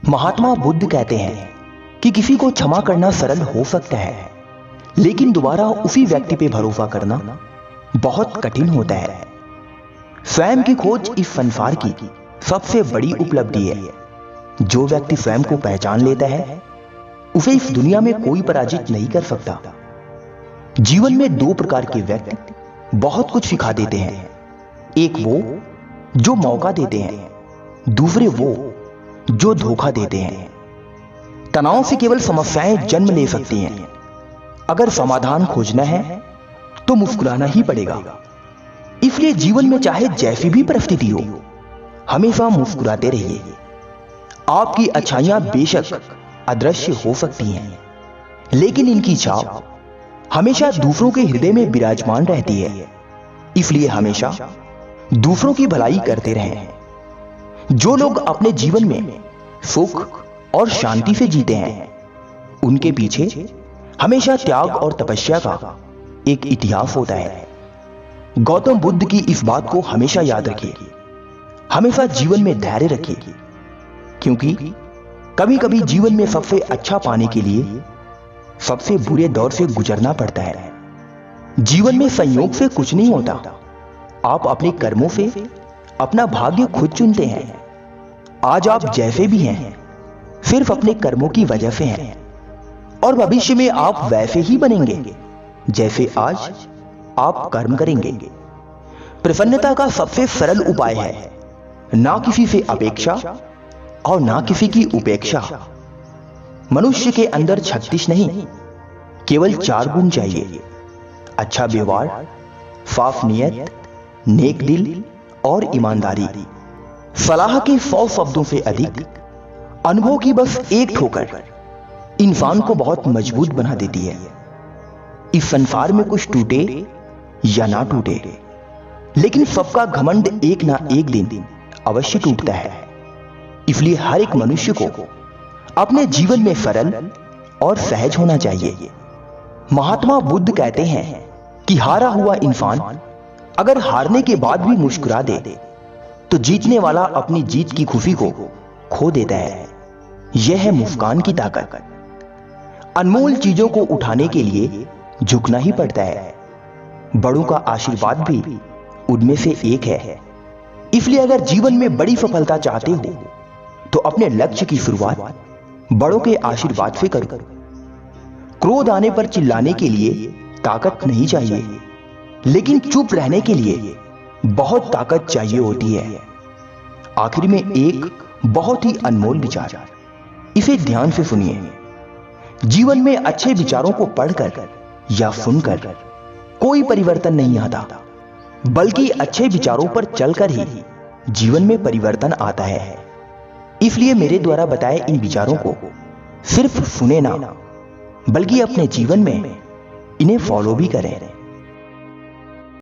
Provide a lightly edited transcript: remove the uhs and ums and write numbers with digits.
महात्मा बुद्ध कहते हैं कि किसी को क्षमा करना सरल हो सकता है, लेकिन दोबारा उसी व्यक्ति पे भरोसा करना बहुत कठिन होता है। स्वयं की खोज इस संसार की सबसे बड़ी उपलब्धि है। जो व्यक्ति स्वयं को पहचान लेता है, उसे इस दुनिया में कोई पराजित नहीं कर सकता। जीवन में दो प्रकार के व्यक्ति बहुत कुछ सिखा देते हैं। एक वो जो मौका देते हैं, दूसरे वो जो धोखा देते हैं। तनाव से केवल समस्याएं जन्म ले सकती हैं। अगर समाधान खोजना है तो मुस्कुराना ही पड़ेगा। इसलिए जीवन में चाहे जैसी भी परिस्थिति हो, हमेशा मुस्कुराते रहिए। आपकी अच्छाइयां बेशक अदृश्य हो सकती हैं, लेकिन इनकी छाप हमेशा दूसरों के हृदय में विराजमान रहती है। इसलिए हमेशा दूसरों की भलाई करते रहें। जो लोग अपने जीवन में सुख और शांति से जीते हैं, उनके पीछे हमेशा त्याग और तपस्या का एक इतिहास होता है। गौतम बुद्ध की इस बात को हमेशा याद रखिए। हमेशा जीवन में धैर्य रखिए, क्योंकि कभी कभी जीवन में सबसे अच्छा पाने के लिए सबसे बुरे दौर से गुजरना पड़ता है। जीवन में संयोग से कुछ नहीं होता। आप अपने कर्मों से अपना भाग्य खुद चुनते हैं। आज आप जैसे भी हैं, सिर्फ अपने कर्मों की वजह से हैं, और भविष्य में आप वैसे ही बनेंगे जैसे आज आप कर्म करेंगे। प्रसन्नता का सबसे सरल उपाय है ना किसी से अपेक्षा और ना किसी की उपेक्षा। मनुष्य के अंदर 36 नहीं, केवल 4 गुण चाहिए: अच्छा व्यवहार, साफ नियत, नेक दिल और ईमानदारी। सलाह के 100 शब्दों से अधिक अनुभव की बस एक ठोकर इंसान को बहुत मजबूत बना देती है। इस संसार में कुछ टूटे या ना टूटे, लेकिन सबका घमंड एक ना एक दिन अवश्य टूटता है। इसलिए हर एक मनुष्य को अपने जीवन में सरल और सहज होना चाहिए। महात्मा बुद्ध कहते हैं कि हारा हुआ इंसान अगर हारने के बाद भी मुस्कुरा दे तो जीतने वाला अपनी जीत की खुशी को खो देता है। यह है मुस्कान की ताकत। अनमोल चीजों को उठाने के लिए झुकना ही पड़ता है। बड़ों का आशीर्वाद भी उनमें से एक है। इसलिए अगर जीवन में बड़ी सफलता चाहते हो तो अपने लक्ष्य की शुरुआत बड़ों के आशीर्वाद से करो। क्रोध आने पर चिल्लाने के लिए ताकत नहीं चाहिए, लेकिन चुप रहने के लिए बहुत ताकत चाहिए होती है। आखिर में एक बहुत ही अनमोल विचार, इसे ध्यान से सुनिए। जीवन में अच्छे विचारों को पढ़कर या सुनकर कोई परिवर्तन नहीं आता, बल्कि अच्छे विचारों पर चलकर ही जीवन में परिवर्तन आता है। इसलिए मेरे द्वारा बताए इन विचारों को सिर्फ सुने ना, बल्कि अपने जीवन में इन्हें फॉलो भी करें।